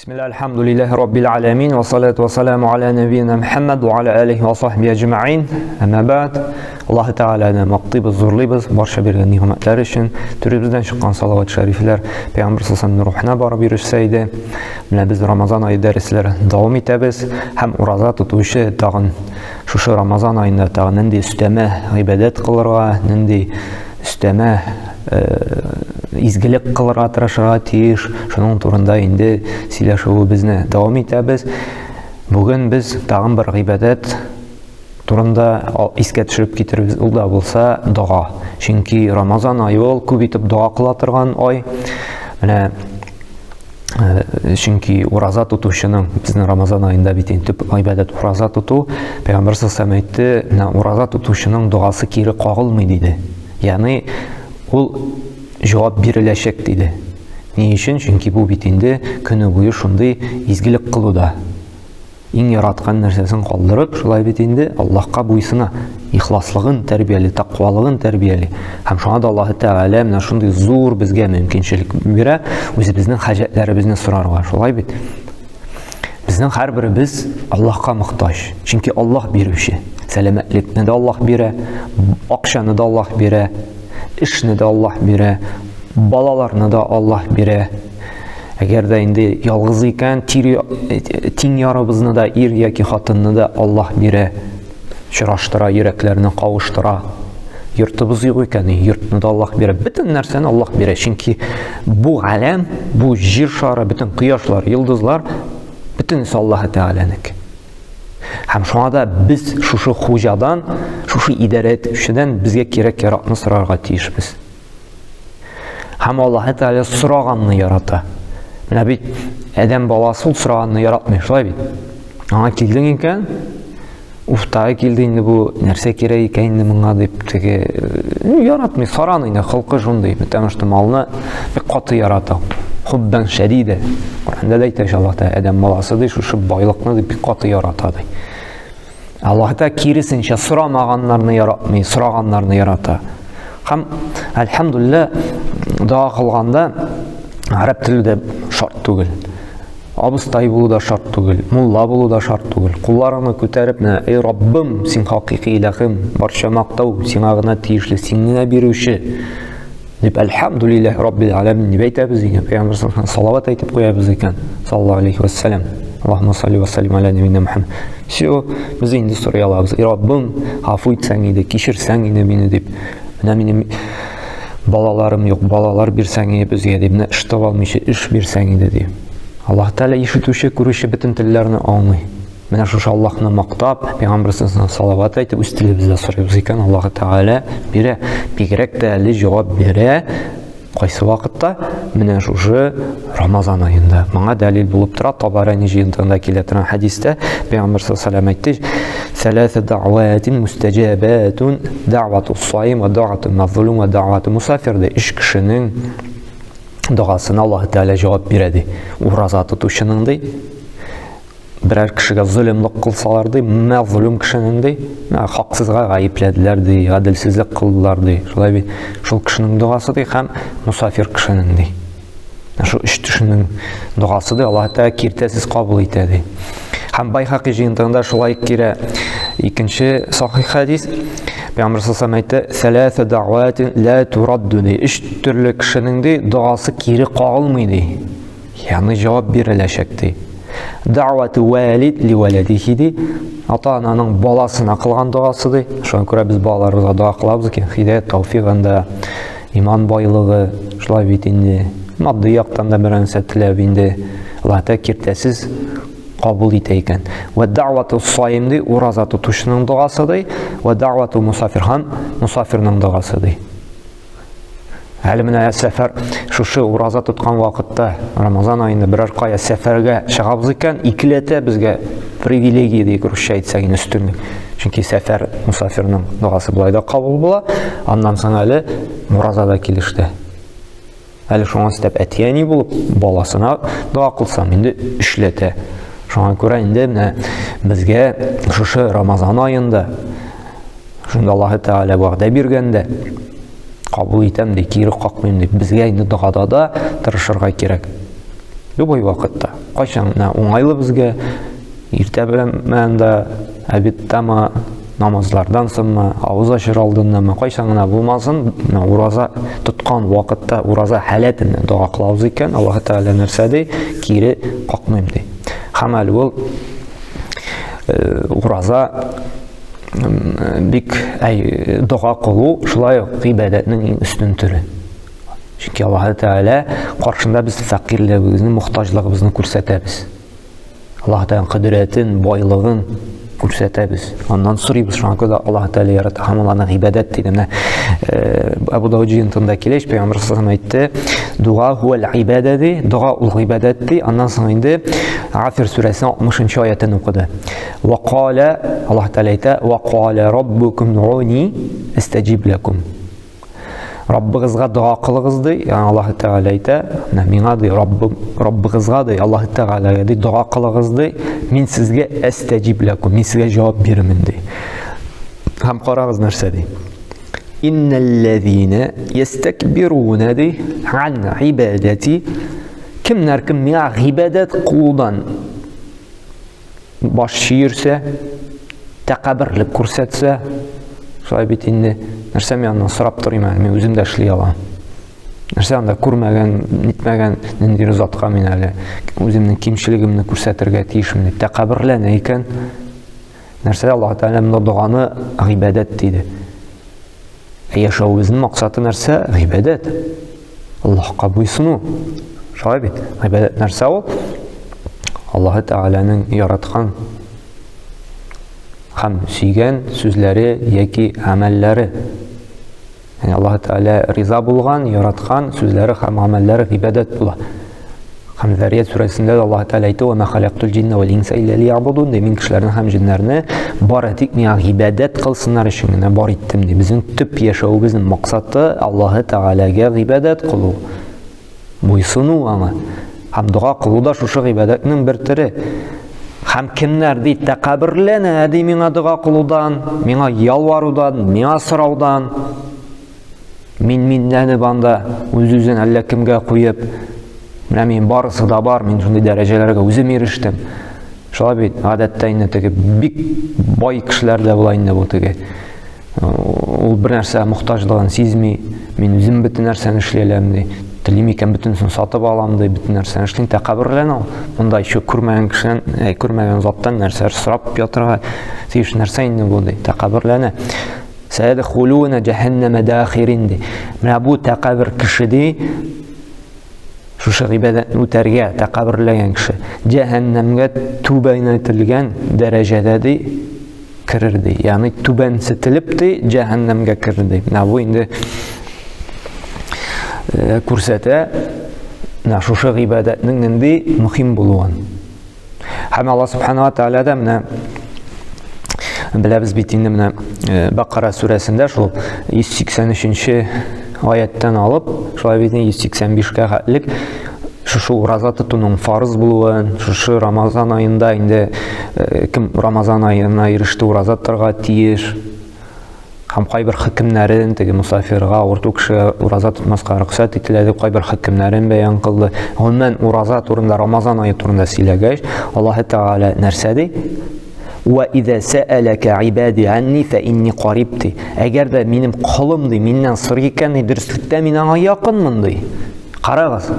Bismillah, elhamdülillahi rabbil alamin ve salatu ve selamu ala nebiyyina Muhammed ve ala alihi ve sahbihi ecma'in. Amma ba'd. Allahu Teala'na maqtibız, zurlibız, barcha bergan ni'matlari üçün türübüzden çıqqan salavat şerifler Peygamber sallallahu ruhuna barib yurishsaydi. Mana biz Ramazan ayı dərslere davam etəbiz. Hem urazat tutuşu tağın şu Ramazan ayında tağın nindi üstəmə ibadet qılırğa, nindi üstəmə izgilik qılırğa tırışırğa tiyiş. Şunun turunda indi siləşuvu bizne davam etəbiz. Bugün biz tağın bir ibadet turunda isке түшіріп кетірбіз. Ул да болса дұға. Çünkü Ramazan ayı ol көп етіп дұға қылатырған ай. Міне çünkü ураза тұтушының біздің Ramazan ayында битен түп ибадат ураза тұту. Пейғамбар саллаллаху алейхи ва саллям айтты, ураза тұтушының дұғасы кері қағылмай дейді. Яғни ол жауап берілешек дейді. Не үшін? Çünkü бұл битенде күні бойы шундай изгілік қылуда. Ең яратқан нәрсесін қалдырып, шулай бетінде Аллахқа буйсына, ихласлығын тәрбиялі, тақуалығын тәрбиялі. Һәм шуңа да Аллаһ Тәгалә менә шундый зур безгә мөмкинчелек бирә, үзе безнең хаҗәтләребезне сорарга. Шулай бит. Безнең һәрберебез Аллаһка мохтаҗ. Чөнки Аллаһ бирүче. Сәламәтлекне дә Аллаһ бирә, акчаны да Аллаһ бирә, эшне дә Аллаһ бирә, балаларны да Аллаһ бирә. Әгәр дә инде ялгыз икән, тиң ярыбызны да, ир яки хатынны да Аллаһ бирә, чыраштыра, йөрәкләрне кавыштыра. Йортыбыз юк икән, йортны да Аллаһ бирә. Бөтен нәрсәне Аллаһ бирә. Чөнки бу галәм, бу җир шары, бөтен кояшлар, йолдызлар, бөтенесе Аллаһ Тәгаләнеке. Һәм шуңа да без шушы хуҗадан, шушы идарә итүчедән безгә кирәк-яратны сорарга тиешбез. Һәм Аллаһ Тәгалә сораганны ярата. Менә бит адәм баласы ул сораганны яратмый, шулай бит. Аңа килдең икән, уфтага килде инде бу нәрсә кирәк икән инде моңа дип теге яратмый, сораны инде халкы шундый, потому что малны бик каты ярата. Хуббан шадида. Куранда да әйтә Аллаһ та адәм баласы ди шушы байлыкны бик каты ярата ди. Аллаһ та киресенчә сорамаганнарны яратмый, сораганнарны ярата. Һәм әлхәмдүлилләh дуа кылганда Араб тілі де шарт түгел. Абыстай болу да шарт түгел, мулла болу да шарт түгел. Құлларыңны көтәріп, ей Раббым, сен хақиқи иләхім, барша мақтау, сен ағына тиешлі, сеніңе беруші. Деп, әлхамдулиллах Раббил аламин деп айтабыз екен. Пейғамбар саллаллаху алейхи салават айтып қоябыз екен. Саллаллаху алейхи ва саллям. Аллахумма салли ва саллим аля набина Мухаммад. Все, біз енді сұрай алабыз. Ей Раббым, ғафу етсәң еді, кешірсәң еді мені деп. Балаларым yok, балалар бирсәң безгә дип, менә эш таба алмыйча эш бирсәң иде дип. Аллаһ Тәгалә ишетүче, күрүче бөтен телләрне аңлый. Менә шушы Аллаһны мактап, Пәйгамбәр саллаллаху алейхи салават әйтеп, үз телебездә сорыйбыз икән, Аллаһ Тәгалә бирә, бигрәк тә әле җавап бирә. Кайсы вакытта? Менә шушы Рамазан аенда. Моңа дәлил булып тора, Табарани җыентыгында килә торган хәдистә Пәйгамбер саллаллаху алейхи әйтте: "Саласа дәгъватин мустаҗабатун, дәгъвату ссаим ва дәгъвату мазлум ва дәгъвату мусафир" ди. Иш кешенең дуасына Аллаһ Тәгалә җавап бирә ди. Ураза тотучының ди. Берәр кешегә зулымлык кылсалар ди, мазлум кешенең ди, хаксызга гаепләделәр ди, гаделсезлек кылдылар ди. Шулай бит, шул кешенең дуасы ди һәм мусафир кешенең ди. Шул үч кешенең дуасы ди, Аллаһ Тәгалә киртәсез кабул итә ди. Һәм Байхақи җыентыгында шулай кирә икенче сахих хадис. Пәйгамбер саллаллаху алейхи әйтте: "Саласа дәгъватин ла турадду" ди. Үч төрле кешенең ди дуасы кире кагылмый ди. Ягъни җавап биреләчәк ди. Дәгъвату валид ли валадихи ди. Ата-ананың баласына кылган дуасы ди. Шуңа күрә без балаларыбызга дуа кылабыз икән. Хидаят, тауфигында, иман байлыгы, шулай бит инде. Матди яктан да бер нәрсә теләп инде. Аллаһ та киртәсез кабул итә икән. Ва дәгъвату ссаим ди, ураза тотучының дуасы ди. Ва дәгъвату мусафир һәм мусафирның дуасы ди. Әле менә сәфәр, шушы ураза тоткан вакытта, Рамазан аенда берәр кая сәфәргә чыгабыз икән, икеләтә безгә привилегия ди, русча әйтсәк, өстенлек. Чөнки сәфәр мусафирның дуасы булай да кабул була, аннан соң әле уразада килеште. Әле шуңа степ әтияни булып, баласына дуа кылсам, инде эшләтә. Шуңа күрә инде менә безгә шушы Рамазан аенда шунда Аллаһ Тәгалә вәгъдә биргәндә кабул итәм ди, кире какмыйм ди. Безгә инде дугада да тырышырга кирәк. любой вакытта. Кайчан уңайлы безгә, иртә белән дә, обедтамы, намазлардан соңмы, авыз ачыр алдыннамы, кайчан гына булмасын, ураза тоткан вакытта, ураза халәтендә дуа кылабыз икән, Аллаһ Тәгалә нәрсә ди? Кире какмыйм ди. Һәм әле ул ураза бик дуа кылу шулай ук гыйбадәтнең иң өстен төре. Чөнки Аллаһ Тәгалә каршында без фәкыйрьлегебезне, мохтаҗлыгыбызны күрсәтәбез. Аллаһ Тәгалә кудрәтен, байлыгын күрсәтәбез. Аннан сорыйбыз, шуңа күрә Аллаһ Тәгалә ярата һәм ул аны гыйбадәт диде. Менә Абу Дауд җыентында килеш Пәйгамбер саллаллаһу алейһи ва саллям әйтте: "Дуа хуал ибада" ди, дуа ул гыйбадәт ди. Аннан соң инде Афир сүрәсенең 60-нчы аятын укыды. Ва кала, Аллаһ Тәгалә әйтә: "Ва кала раббукум дуни астаҗиб лакум". Раббыгызга дуа кылыгыз ди. Яни Аллаһ Тәгалә әйтә: "Миңа ди Раббыгызга ди, Аллаһ Тәгаләгә ди дуа кылыгыз ди, мин сезгә астаҗиб лакум, мин сезгә җавап бирәмен" ди. Һәм карагыз нәрсә ди? Иннәлләзина ястакбируна ди ан ибадати, кемнәр кем миңа гыйбадәт кылудан баш чиерсә, тәкәбберлек күрсәтсә, шулай бит инде нәрсә мен аннан сорап торыйм, мен үзем дә эшли алам. Нәрсә анда күрмәгән, нитмәгән ниндидер затка мин әле үземнең кимчелегемне күрсәтергә тиешмен дип тәкәбберләнә икән. Нәрсә Аллаһ Тәгалә монда дуаны гыйбадәт диде. Яшәүебезнең максаты нәрсә? Гыйбадәт. Аллаһка буйсыну. Шулай бит. Гыйбадәт нәрсә ул? Аллаһ Тәгаләнең яраткан һәм сөйгән сүзләре яки әмәлләре. Яни Аллаһ Тәгалә риза булган, яраткан сүзләре һәм әмәлләре гыйбадәт була. Һәм Зарiyat сүрәсендә Аллаһ Тәгалә әйтә: "Ва ма халактул җинна вал инса илля лиябудун", ди, мин кешеләрне һәм җиннәрне бары тик миңа гыйбадәт кылсыннар өчен генә бар иттем ди. Безнең төп яшәүебезнең максаты Аллаһ Тәгаләгә гыйбадәт кылу, буйсыну аңа. Һәм дуа кылу да шушы гыйбадәтнең бер төре. Һәм кемнәр ди тәкәбберләнә ди миңа дуа кылудан, миңа ялварудан, миңа сораудан, миннән банда үз-үзен әллә кемгә куеп, менә мин барысы да бар, мин шундый дәрәҗәләргә үзем ирештем. Шулай бит, гадәттә инде теге бик бай кешеләр дә була инде бу теге. Ул бер нәрсә мохтаҗлыгын сизми, мин үзем бөтен нәрсәне эшли алам ди. Телим икән бөтенсен сатып алам ди, бөтен нәрсәне эшлим, тәкәбберләнә ул. Монда ещё күрмәгән кешенән, күрмәгән заттан нәрсә сорап ятырга тиеш нәрсә инде бу ди, тәкәбберләнә. Сәйдхулуна җәһәннәмә дахирин ди. Менә бу тәкәббер кеше ди, шушы гыйбадәтне үтәргә тәкәбберләгән кеше җәһәннәмгә түбәнәйтелгән дәрәҗәдә ди керер ди. Ягъни түбәнсетелеп ди җәһәннәмгә керер ди. Менә бу инде күрсәтә шушы гыйбадәтнең нинди мөһим булуын. Һәм Аллаһ Субханаһу ва Тәгалә дә менә беләбез бит инде менә Бакара сүрәсендә шул 183-нче аяттан алып, шулай бит 185-кә хәтлек шушы ураза тотуның фарыз булуын, шушы Рамазан айында инде кем Рамазан айына иреште ураза торырга тиеш. Һәм кайбер хөкемнәрен теге мусафирга, урту кеше ураза тотмаска рөхсәт ителә дип кайбер хөкемнәрен бәян кылды. Гомумән ураза турында, Рамазан ае турында сөйләгәч, Аллаһ Тәгалә нәрсә ди? Ва иза саалака ибади анни фа инни қариб ди. Әгәр дә минем кулым ди, миннән сорый икән ди, дөреслекдә мин аңа якынмын ди. Карагыз.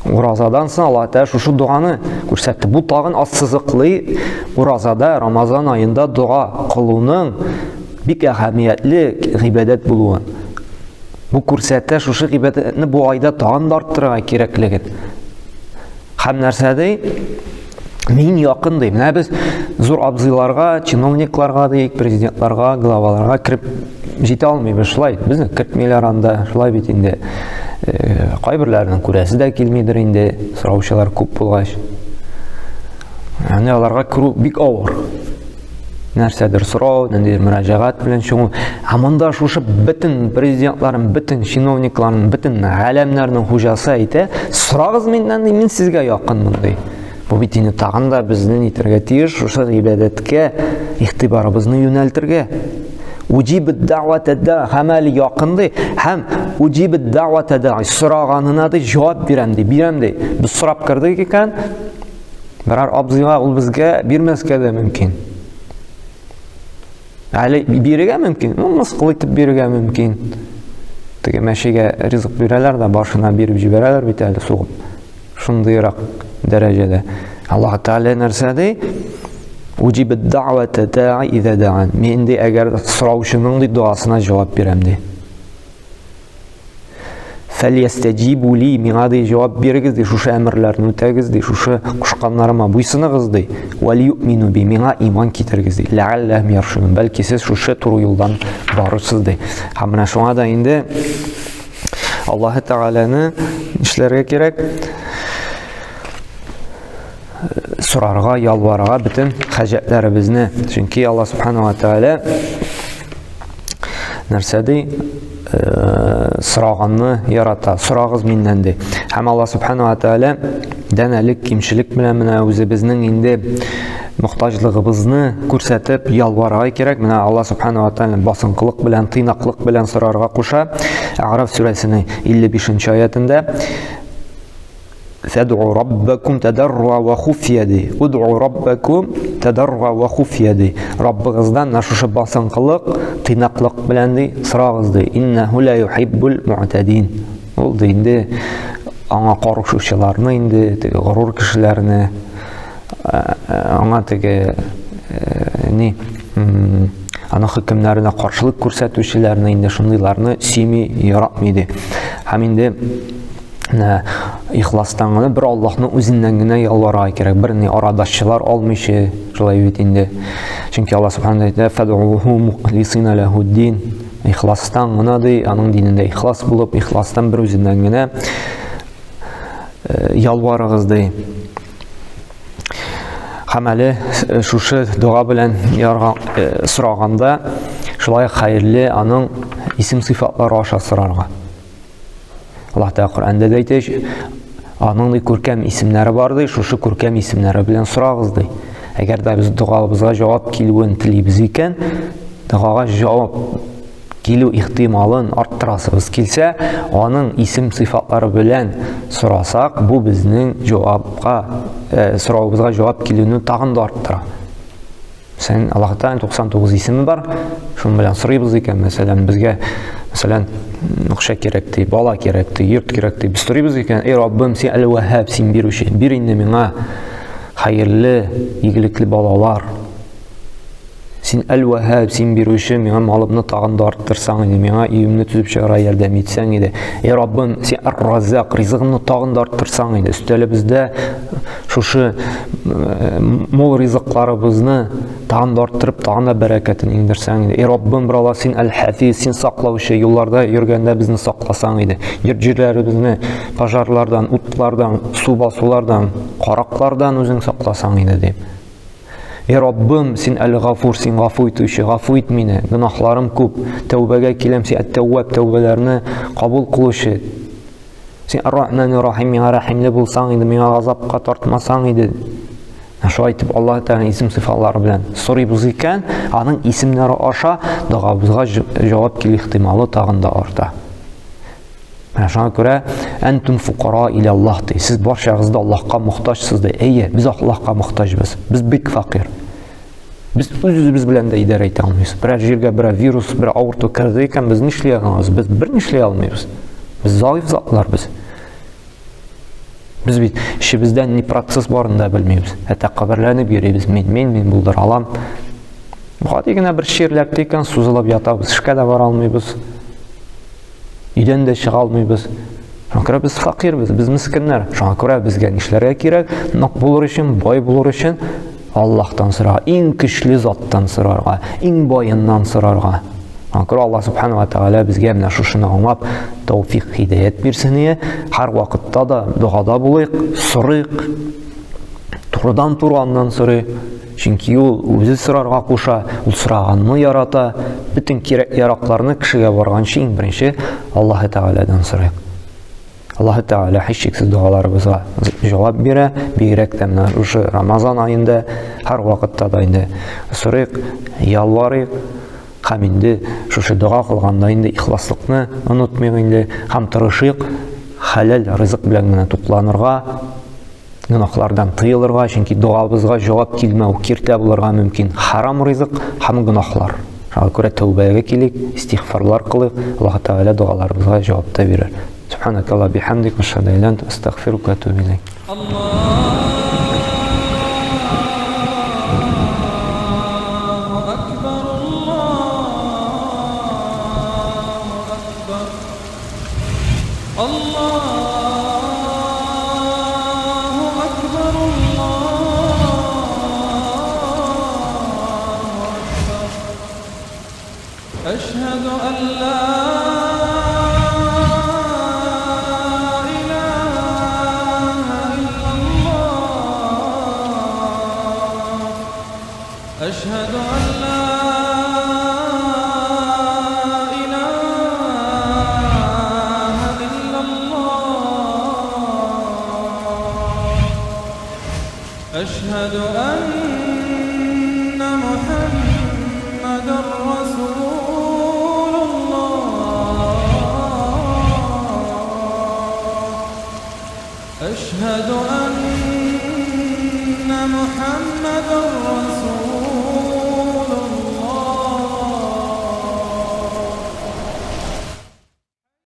Уразадан соң Аллаһ Тәгалә шушы дуаны күрсәтте. Бу тагын ассызыклый уразада, Рамазан айында дуа кылуның бик әһәмиятле гыйбадәт булуын. Бу күрсәтә шушы гыйбадәтне бу айда тагын арттырырга кирәклеген. Һәм нәрсә ди? Мин якын ди. Менә без зур абзыйларга, чиновникларга дейик, президентларга, главаларга кирип җитә алмыйбыз шулай. Безне кертмиләр анда, шулай бит инде. Кайберләрнең күрәсе дә килмидер инде, сораучылар күп булгач. Яни аларга кирү бик авыр. Нәрсәдер сорау, ниндидер мөрәҗәгать белән чыгу. Монда шушы бөтен президентларның, бөтен чиновникларның, бөтен галәмнәрнең хуҗасы әйтә: "Сорагыз миннән, мин сезгә якынмын" ди. Бу бит инде тагында безне нитәргә тиеш, шушы гыйбадәткә игътибарыбызны юнәлтергә. Ucibid da'vata da hamali yaqindi ham ucibid da'vata da so'raganina da javob beradi. Biz so'rab kirdik ekan, biror obziga ul bizga bermasga da mumkin. Hali berga mumkin, misqil etib berga mumkin. Tege mashiga rizq beralar da boshina berib jibaralar bitadi so'g'ib. Shundayroq darajada Alloh taolo narsada Ucibid da'vata da'i iza da'an. Men de agar so'rovchining duosina javob beramdi. Falyastajibu li, menga de javob bergizdi, shu amirlarni o'tagizdi, shu qushqonlarima bo'ysunig'izdi. Va liyu'minu bi, menga iymon keltirgizdi. La'allahum yarshudun, balki siz shu to'g'ri yo'ldan borursiz. Hamma shunga endi Alloh taolani ishlarga kerak. So'rarga, yalvarga bütün hajatlarimizni. Chunki Alloh subhanahu va taolo narsada so'raganni yarata. So'rag'iz mendan de. Ham Alloh subhanahu va taolo danalik, kimchilik bilan mana o'zi bizning endi muhtojligimizni ko'rsatib yalvarga kerak. Mana Alloh subhanahu va taolo bosinqiliq bilan, tiynaqliq bilan so'rarga qo'sha. A'rof surasining 55-oyatida Fad'u rabbakum tadarrua wa khufya. Ud'u rabbakum tadarrua wa khufya. Robbingizdan nashu bosinqiliq, tiynaqliq bilan so'rag'iz. Innahu la yuhibbul mu'tadin. Ul endi anga qo'rquvchilarni, endi g'urur kishilarni, anga ana hukmlarına qarşılık ko'rsatuvchilarni, endi shundaylarni simi yaratmaydi. Ham endi ixlosdan bir Allohning o'zingdangina yalvarga kerak. Birini aradashchilar olmishi, shulay endi. Chunki Alloh subhanahu va taolo fad'uhu mukhlisina lahuddin. Ixlosdan g'inadi, aning dinida ixlos bo'lib, ixlosdan bir o'zingdangina yalvarg'izdi. Hamali shu duo bilan so'raganda shulay xayrli aning ism sifatlari osha so'rarga. Allah Teala Qur'onda aytadi, aning ko'rkam ismlari bordi, shu ko'rkam ismlari bilan so'rag'izdi. Agarda biz duomizga javob keluvini tilaymiz ekan, duoga javob kelu ehtimolini orttirasiz kelsa, aning ism sifatlari bilan so'rasak, bu bizning so'rovimizga javob keluvini tag'in orttiradi. Sen Allohdan 99 ismi bor, shu bilan so'raymiz ekan, masalan bizga o'xsha kerakdi, bola kerakdi, yurt kerakdi. Biz so'raymiz ekan, ey Robbim, sen al-Vahhab, sen beruvchi, berinni menga xayrli, ig'likli bolalar. Sen al-Vahhab, sen beruvchi, menga molimni tag'in orttirsang edi, menga uyimni tuzib chiqara yordam etsang edi. Ey Robbim, sen ar-Razzaq, rizqimni tag'in orttirsang edi. Üstəli bizdə shu mol rizqlarimizni tag'in orttirib, tag'in barakatini indirsang edi. Ey Robbim, birolar, sen al-Hafiz, sen saqlovchi, yo'llarda yurganda bizni saqlasang edi. Yerlarimizni pajarlardan, o'tlardan, suv bosuvlardan, qaraqlardan o'zing saqlasang edi deb. Ey Robbim, sen al-G'afur, sen g'afu etuvchi, g'afu et meni, gunohlarim ko'p. Tavbaga kelam, sen at-Tawwab, tavbalarni qabul qiluvchi. Sen ar-Rahmanir Rahim, menga rahimli bo'lsang edi, menga g'azabga tortmasang edi. Shu aytib Alloh taolaning ism sifatlari bilan so'raymiz ekan, aning ismlari osha duomizga javob kelish ehtimoli tag'inda orta. Mana shunga ko'ra antum fuqaro ila Alloh deydi. Siz barchangizda Allohga muhtojsiz deydi. Ey, biz Allohga muhtojmiz. Biz bek faqir. Biz o'zimiz bilan da idora eta olmaymiz. Bir yerga bir virus, bir avrutu kirdi ekan, biz ishlay olmaymiz. Biz bir ishlay olmaymiz. Biz zoif zotlar biz. Biz ishimizdan ne protsess borini da bilmaymiz. Hatta xabarlarni beramiz. Men buldira olam. Xo'jagina bir she'rlar ekan, so'zlab yotamiz. Ishga da bora olmaymiz. Uydan da chiqa olmaymiz. Shunga ko'ra biz faqirmiz, biz miskinlar. Shunga ko'ra bizga ishlarga kerak, noq bo'lar uchun, boy bo'lar uchun Allohdan so'rarga, eng kuchli zotdan so'rarga, eng boyindan so'rarga. Shunga ko'ra Alloh subhanahu va taolo bizga mana shuni anglab, tavfiq, hidoyat bersin. Har vaqtda da duoda bo'laylik, so'raylik. Turdan so'raylik. Chunki u o'zi so'rarga qo'sha, u so'raganni yarata, bütün kerak-yaroqlarni kishiga borgancha eng birinchi Alloh taoladan so'raylik. Alloh taolo hech cheksiz duolarimizga javob beradi. Beyrakdan Ramazon oyida har vaqtda da endi so'raylik, yalvaraylik. һәм инде шушы дуга кылганда инде ихласлыкны онытмыйк инде, һәм тырышыйк хәләл ризык белән генә тукланырга, гөнаһлардан тыелырга, чөнки дуабызга җавап килмәү киртә булырга мөмкин. Харам ризык һәм гөнаһлар. Шуңа күрә тәүбәгә килик, истигъфарлар кылыйк, Аллаһ Тәгалә дуаларыбызга җавап та бирер. Субханакалла бихамдик, ашһаду ан ла илаһа илля анта, астагъфирука ва атубу илейк. أشهد أن لا إله إلا الله أشهد أن لا إله إلا الله أشهد أن محمدًا رسول أشهد أن محمدًا رسول